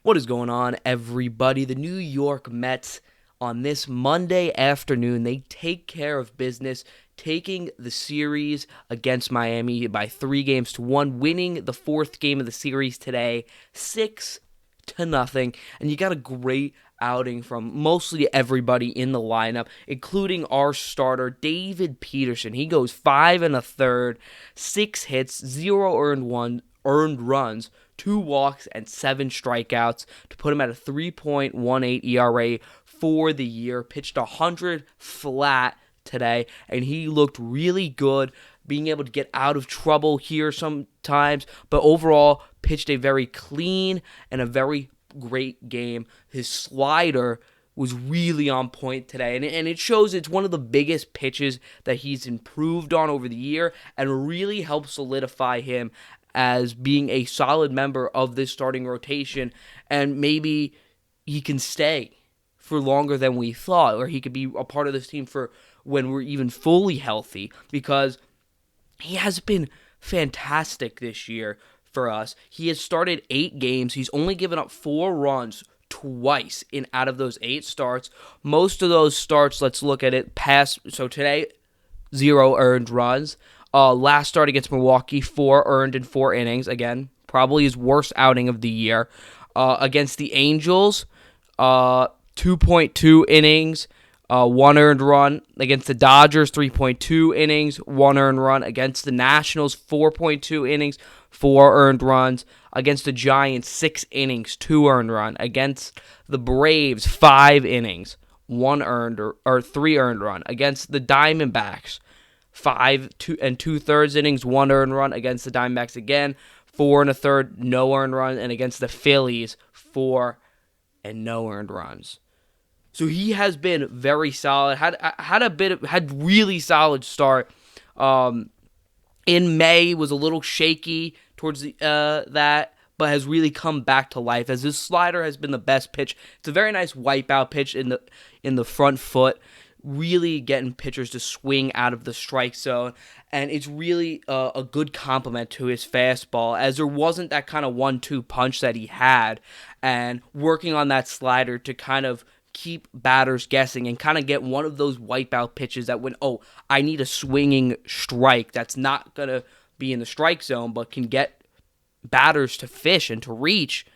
What is going on, everybody? The New York Mets on this Monday afternoon, they take care of business, taking the series against Miami by 3-1, winning the fourth game of the series today, 6-0. And you got a great outing from mostly everybody in the lineup, including our starter, Daivd Peterson. He goes 5 1/3, 6 hits, 0 earned runs, 2 walks, and 7 strikeouts to put him at a 3.18 ERA for the year. Pitched 100 flat today, and he looked really good, being able to get out of trouble here sometimes, but overall pitched a very clean and a very great game. His slider was really on point today, and it shows it's one of the biggest pitches that he's improved on over the year and really helped solidify him as being a solid member of this starting rotation, and maybe he can stay for longer than we thought, or he could be a part of this team for when we're even fully healthy, because he has been fantastic this year for us. He has started 8 games. He's only given up 4 runs twice in out of those 8 starts. Most of those starts, let's look at it, so today, 0 earned runs. Last start against Milwaukee, 4 earned in 4 innings. Again, probably his worst outing of the year. Against the Angels, 2.2 innings, 1 earned run. Against the Dodgers, 3.2 innings, 1 earned run. Against the Nationals, 4.2 innings, 4 earned runs. Against the Giants, 6 innings, 2 earned run. Against the Braves, 5 innings, 1 earned or 3 earned run. Against the Diamondbacks, 5 2/3 innings, 1 earned run. Against the Diamondbacks again, 4 1/3, no earned run. And against the Phillies, 4 and no earned runs. So he has been very solid. Had really solid start. In May was a little shaky towards that, but has really come back to life as his slider has been the best pitch. It's a very nice wipeout pitch in the front foot, really getting pitchers to swing out of the strike zone, and it's really a good complement to his fastball, as there wasn't that kind of 1-2 punch that he had, and working on that slider to kind of keep batters guessing and kind of get one of those wipeout pitches that when, I need a swinging strike that's not going to be in the strike zone but can get batters to fish and to reach.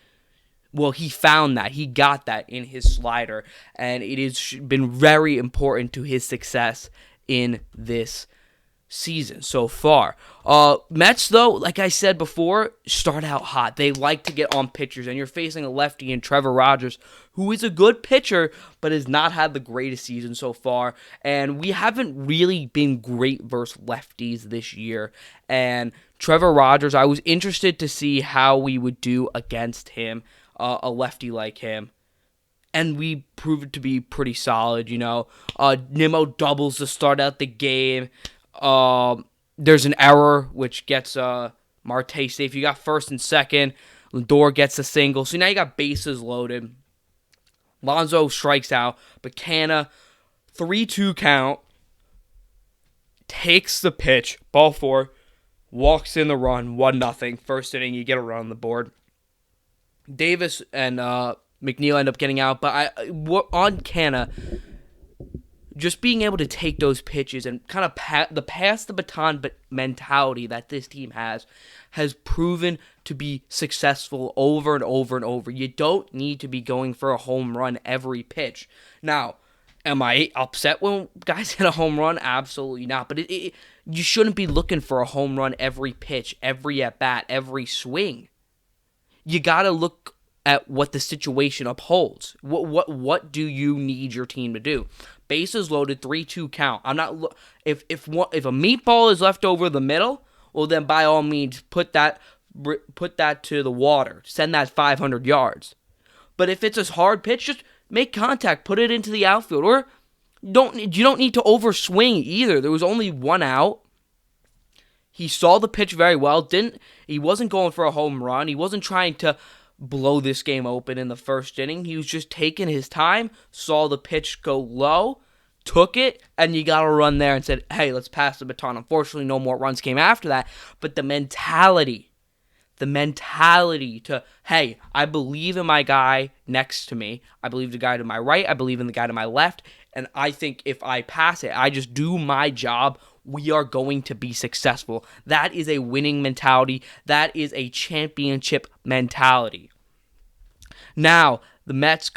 Well, he found that. He got that in his slider, and it has been very important to his success in this season so far. Mets, though, like I said before, start out hot. They like to get on pitchers, and you're facing a lefty in Trevor Rogers, who is a good pitcher, but has not had the greatest season so far, and we haven't really been great versus lefties this year, and Trevor Rogers, I was interested to see how we would do against him, a lefty like him. And we proved to be pretty solid, Nimmo doubles to start out the game. There's an error, which gets Marte safe. You got first and second. Lindor gets a single. So now you got bases loaded. Lonzo strikes out. Bacana, 3-2 count. Takes the pitch. Ball 4. Walks in the run. 1-0. First inning, you get a run on the board. Davis and McNeil end up getting out, but on Canna, just being able to take those pitches and kind of pass the baton mentality that this team has proven to be successful over and over and over. You don't need to be going for a home run every pitch. Now, am I upset when guys hit a home run? Absolutely not. But you shouldn't be looking for a home run every pitch, every at-bat, every swing. You got to look at what the situation upholds. What do you need your team to do? Bases loaded, 3-2 count. I'm not if a meatball is left over the middle, well then by all means put that to the water. Send that 500 yards. But if it's a hard pitch, just make contact, put it into the outfield, or you don't need to overswing either. There was only 1 out. He saw the pitch very well. He wasn't going for a home run. He wasn't trying to blow this game open in the first inning. He was just taking his time, saw the pitch go low, took it, and you got to run there and said, hey, let's pass the baton. Unfortunately, no more runs came after that. But the mentality the mentality to, hey, I believe in my guy next to me. I believe the guy to my right. I believe in the guy to my left. And I think if I pass it, I just do my job, we are going to be successful. That is a winning mentality. That is a championship mentality. Now, the Mets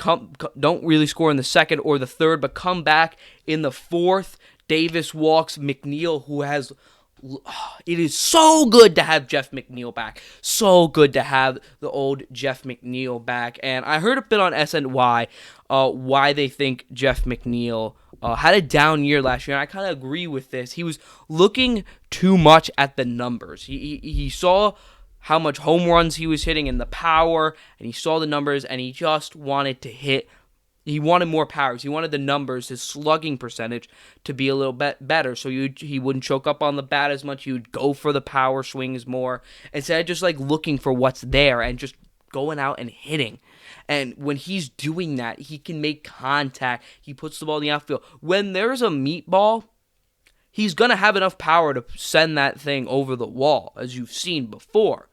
don't really score in the second or the third, but come back in the fourth. Davis walks McNeil, who has... It is so good to have Jeff McNeil back. So good to have the old Jeff McNeil back. And I heard a bit on SNY why they think Jeff McNeil had a down year last year. And I kind of agree with this. He was looking too much at the numbers. He saw how much home runs he was hitting and the power, and he saw the numbers, and he just wanted to hit. He wanted more powers. He wanted the numbers, his slugging percentage, to be a little bit better, so he wouldn't choke up on the bat as much. He would go for the power swings more, instead of just like looking for what's there and just going out and hitting. And when he's doing that, he can make contact. He puts the ball in the outfield. When there's a meatball, he's going to have enough power to send that thing over the wall, as you've seen before.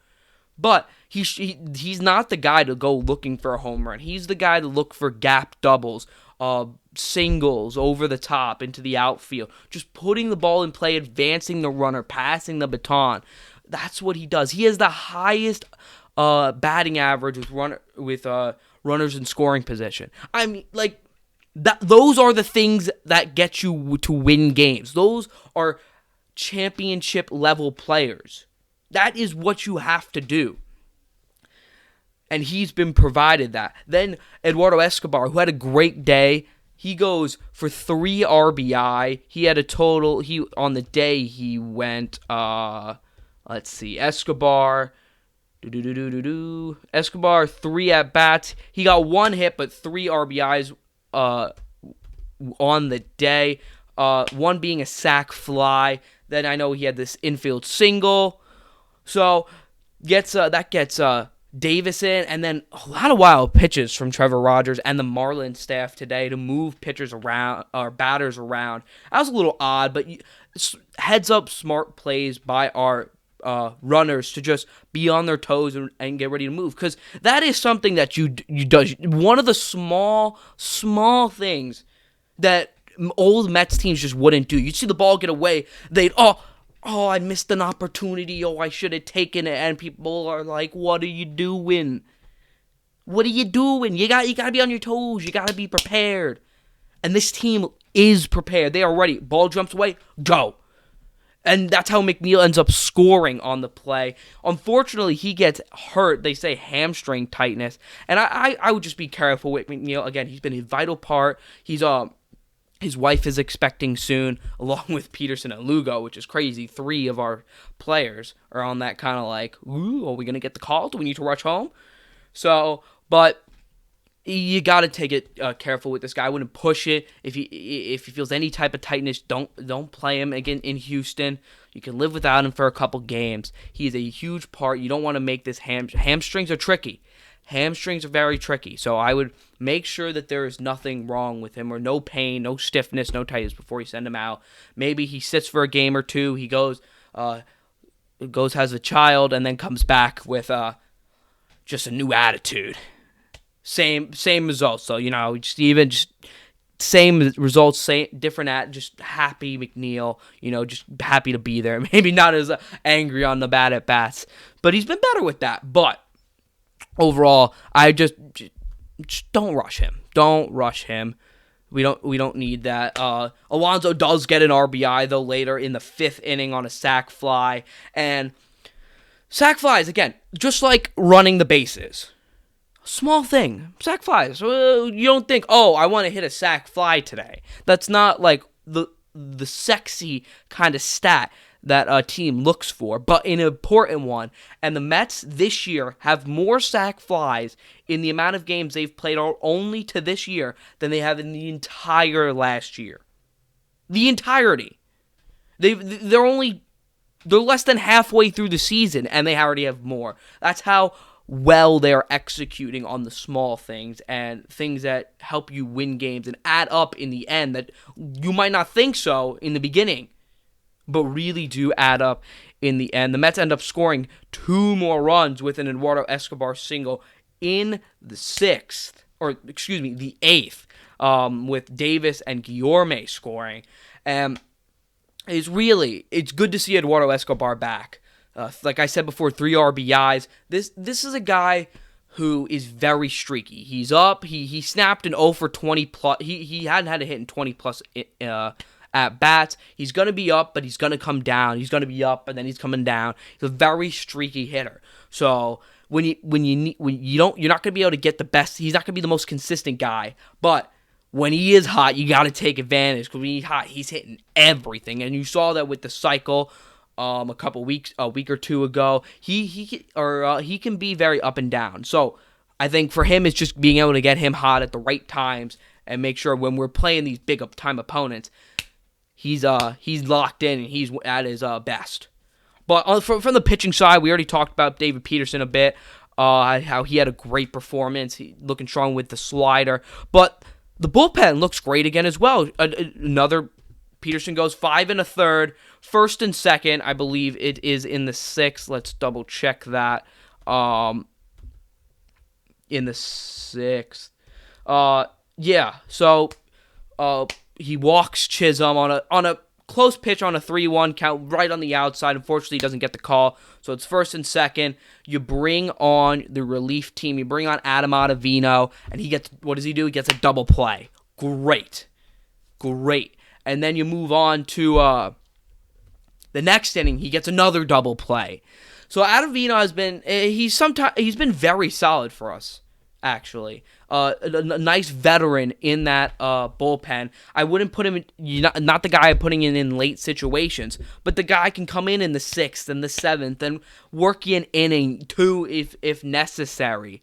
But he's not the guy to go looking for a home run. He's the guy to look for gap doubles, singles over the top into the outfield, just putting the ball in play, advancing the runner, passing the baton. That's what he does. He has the highest batting average with runners in scoring position. I mean, like those are the things that get you to win games. Those are championship level players. That is what you have to do. And he's been provided that. Then Eduardo Escobar, who had a great day, he goes for 3 RBI. He had a total, on the day he went, let's see, Escobar, Escobar, 3 at-bats. He got 1 hit, but 3 RBIs on the day. 1 being a sac fly. Then I know he had this infield single. So that gets Davis in, and then a lot of wild pitches from Trevor Rogers and the Marlins staff today to move pitchers around or batters around. That was a little odd, but heads up, smart plays by our runners to just be on their toes and get ready to move, because that is something that you do. One of the small things that old Mets teams just wouldn't do. You'd see the ball get away, they'd I missed an opportunity. I should have taken it. And people are like, what are you doing? What are you doing? You got to be on your toes. You got to be prepared. And this team is prepared. They are ready. Ball jumps away. Go. And that's how McNeil ends up scoring on the play. Unfortunately, he gets hurt. They say hamstring tightness. And I would just be careful with McNeil. Again, he's been a vital part. His wife is expecting soon, along with Peterson and Lugo, which is crazy. 3 of our players are on that kind of like, ooh, are we going to get the call? Do we need to rush home? So, but you got to take it careful with this guy. I wouldn't push it. If he feels any type of tightness, don't play him again in Houston. You can live without him for a couple games. He is a huge part. You don't want to make this hamstrings are tricky. Hamstrings are very tricky, so I would make sure that there is nothing wrong with him, or no pain, no stiffness, no tightness before you send him out. Maybe he sits for a game or 2, he goes has a child, and then comes back with just a new attitude. Same results, so just same results, different just happy McNeil, just happy to be there. Maybe not as angry on the bat at bats, but he's been better with that. But overall, I just don't rush him. Don't rush him. We don't need that. Alonso does get an RBI though later in the 5th inning on a sac fly, and sac flies again, just like running the bases. Small thing, sac flies. You don't think, I want to hit a sac fly today. That's not like the sexy kind of stat that a team looks for, but an important one. And the Mets this year have more sac flies in the amount of games they've played only to this year than they have in the entire last year. The entirety. They're less than halfway through the season, and they already have more. That's how well they're executing on the small things and things that help you win games and add up in the end that you might not think so in the beginning, but really do add up in the end. The Mets end up scoring 2 more runs with an Eduardo Escobar single in the the eighth, with Davis and Guillorme scoring. And it's good to see Eduardo Escobar back. Like I said before, 3 RBIs. This is a guy who is very streaky. He's up. He snapped an 0 for 20 plus. He hadn't had a hit in 20 plus at bats. He's gonna be up, but he's gonna come down. He's gonna be up, and then he's coming down. He's a very streaky hitter. So you're not gonna be able to get the best. He's not gonna be the most consistent guy, but when he is hot, you got to take advantage, because when he's hot, he's hitting everything, and you saw that with the cycle a week or two ago. He can be very up and down. So I think for him, it's just being able to get him hot at the right times and make sure when we're playing these big up time opponents, he's locked in and he's at his best. But from the pitching side, we already talked about David Peterson a bit, how he had a great performance, looking strong with the slider, but the bullpen looks great again as well. Another Peterson goes 5 1/3, first and second. I believe it is in the 6th. Let's double check that. In the 6th. Yeah. So he walks Chisholm on a close pitch on a 3-1 count right on the outside. Unfortunately, he doesn't get the call. So it's first and second. You bring on the relief team. You bring on Adam Ottavino, and what does he do? He gets a double play. Great. And then you move on to the next inning. He gets another double play. So Ottavino he's been very solid for us, actually. A nice veteran in that bullpen. I wouldn't put him not the guy I'm putting in late situations, but the guy can come in the 6th and the 7th and work you an inning 2 if necessary.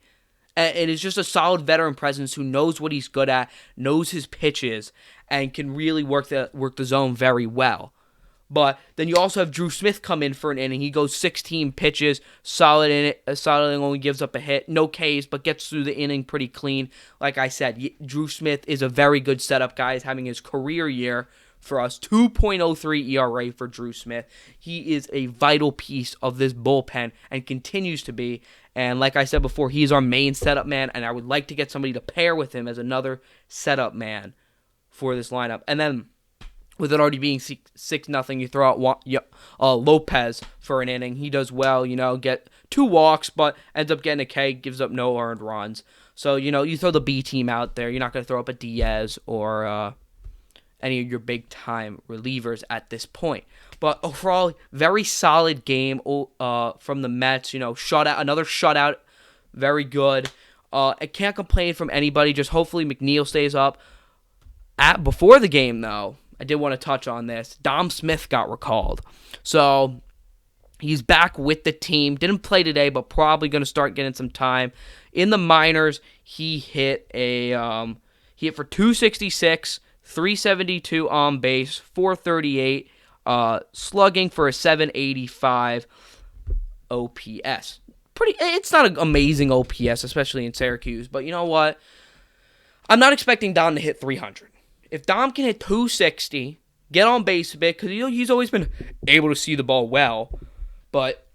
And it is just a solid veteran presence who knows what he's good at, knows his pitches, and can really work the zone very well. But then you also have Drew Smith come in for an inning. He goes 16 pitches, solid in it. Solid and only gives up a hit. No Ks, but gets through the inning pretty clean. Like I said, Drew Smith is a very good setup guy. He's having his career year for us. 2.03 ERA for Drew Smith. He is a vital piece of this bullpen and continues to be. And like I said before, he's our main setup man, and I would like to get somebody to pair with him as another setup man for this lineup. And then, with it already being 6-0, you throw out Lopez for an inning. He does well, get 2 walks, but ends up getting a K, gives up no earned runs. So, you throw the B team out there. You're not going to throw up a Diaz or any of your big-time relievers at this point. But overall, very solid game from the Mets. Another shutout, very good. I can't complain from anybody. Just hopefully McNeil stays up. Before the game, though, I did want to touch on this. Dom Smith got recalled. So he's back with the team. Didn't play today, but probably going to start getting some time. In the minors, he hit for 266, 372 on base, 438, slugging for a 785 OPS. It's not an amazing OPS, especially in Syracuse, but you know what? I'm not expecting Dom to hit 300. If Dom can hit 260, get on base a bit, because he's always been able to see the ball well, but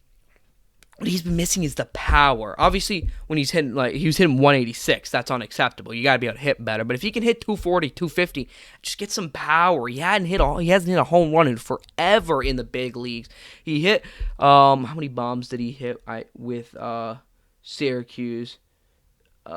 what he's been missing is the power. Obviously, when he was hitting 186, that's unacceptable. You got to be able to hit better. But if he can hit 240, 250, just get some power. He hasn't hit a home run in forever in the big leagues. He hit how many bombs did he hit with Syracuse?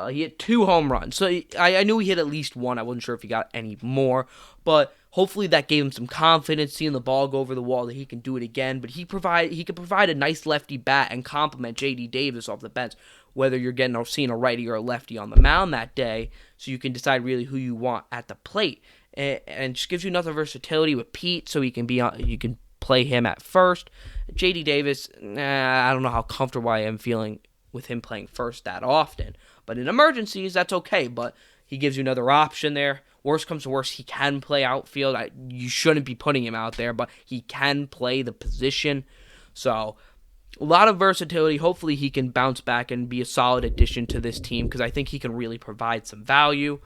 He hit 2 home runs. So I knew he hit at least 1. I wasn't sure if he got any more. But hopefully that gave him some confidence, seeing the ball go over the wall, that he can do it again. But he could provide a nice lefty bat and complement J.D. Davis off the bench, whether you're seeing a righty or a lefty on the mound that day, so you can decide really who you want at the plate. And just gives you another versatility with Pete, so you can play him at first. J.D. Davis, I don't know how comfortable I am feeling with him playing first that often. But in emergencies, that's okay. But he gives you another option there. Worst comes to worst, he can play outfield. You shouldn't be putting him out there, but he can play the position. So, a lot of versatility. Hopefully, he can bounce back and be a solid addition to this team, because I think he can really provide some value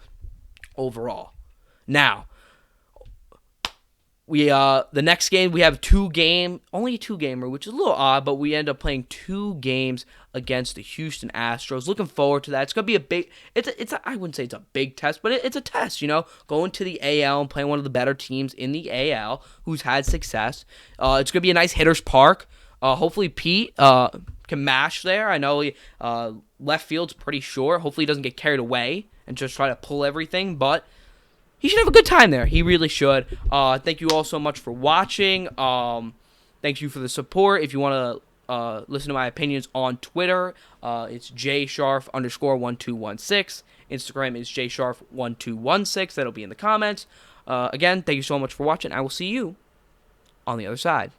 overall. Now, The next game we have only a 2-gamer, which is a little odd, but we end up playing 2 games against the Houston Astros. Looking forward to that. It's gonna be a big. I wouldn't say it's a big test, but it's a test. Going to the AL and playing one of the better teams in the AL who's had success. It's gonna be a nice hitter's park. Hopefully Pete can mash there. I know left field's pretty short. Hopefully he doesn't get carried away and just try to pull everything, but he should have a good time there. He really should. Thank you all so much for watching. Thank you for the support. If you want to listen to my opinions on Twitter, it's jsharf_1216. Instagram is jsharf1216. That'll be in the comments. Again, thank you so much for watching. I will see you on the other side.